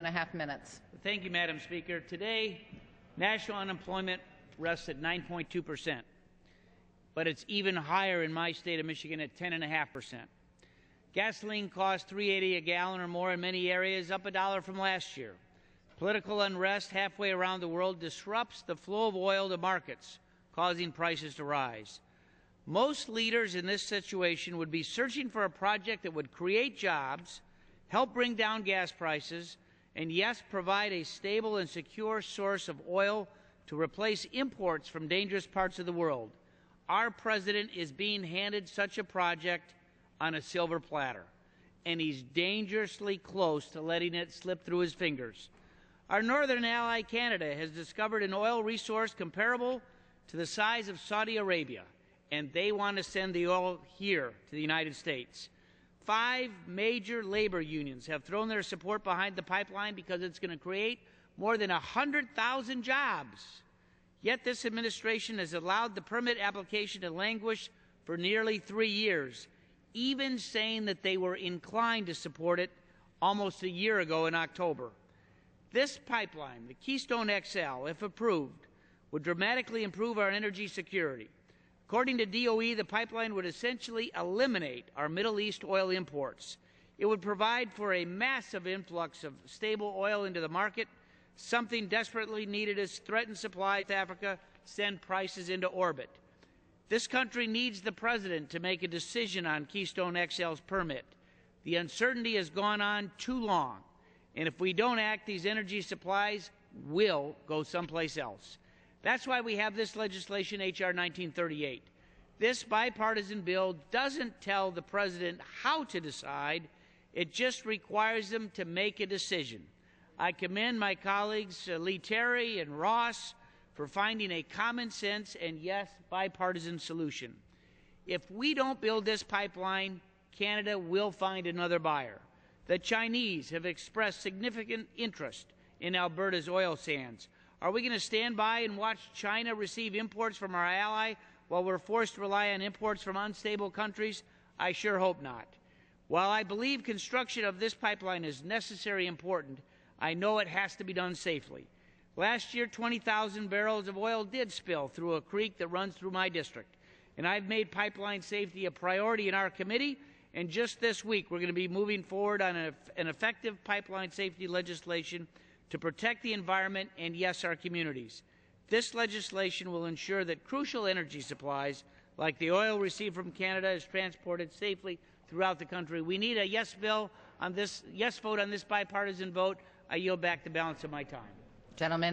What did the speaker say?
1.5 minutes. Thank you, Madam Speaker. Today, national unemployment rests at 9.2%, but it's even higher in my state of Michigan at 10.5%. Gasoline costs $3.80 a gallon or more in many areas, up $1 from last year. Political unrest halfway around the world disrupts the flow of oil to markets, causing prices to rise. Most leaders in this situation would be searching for a project that would create jobs, help bring down gas prices, and yes, provide a stable and secure source of oil to replace imports from dangerous parts of the world. Our president is being handed such a project on a silver platter, and he's dangerously close to letting it slip through his fingers. Our northern ally, Canada, has discovered an oil resource comparable to the size of Saudi Arabia, and they want to send the oil here to the United States. 5 major labor unions have thrown their support behind the pipeline because it's going to create more than 100,000 jobs. Yet this administration has allowed the permit application to languish for nearly 3 years, even saying that they were inclined to support it almost a year ago in October. This pipeline, the Keystone XL, if approved, would dramatically improve our energy security. According to DOE, the pipeline would essentially eliminate our Middle East oil imports. It would provide for a massive influx of stable oil into the market, something desperately needed as threatened supplies to Africa send prices into orbit. This country needs the president to make a decision on Keystone XL's permit. The uncertainty has gone on too long, and if we don't act, these energy supplies will go someplace else. That's why we have this legislation, H.R. 1938. This bipartisan bill doesn't tell the president how to decide. It just requires him to make a decision. I commend my colleagues Lee Terry and Ross for finding a common sense and, yes, bipartisan solution. If we don't build this pipeline, Canada will find another buyer. The Chinese have expressed significant interest in Alberta's oil sands. Are we going to stand by and watch China receive imports from our ally while we're forced to rely on imports from unstable countries? I sure hope not. While I believe construction of this pipeline is necessary and important, I know it has to be done safely. Last year, 20,000 barrels of oil did spill through a creek that runs through my district, and I've made pipeline safety a priority in our committee, and just this week we're going to be moving forward on an effective pipeline safety legislation to protect the environment and, yes, our communities. This legislation will ensure that crucial energy supplies, like the oil received from Canada, is transported safely throughout the country. We need a yes vote on this bipartisan vote. I yield back the balance of my time. Gentlemen.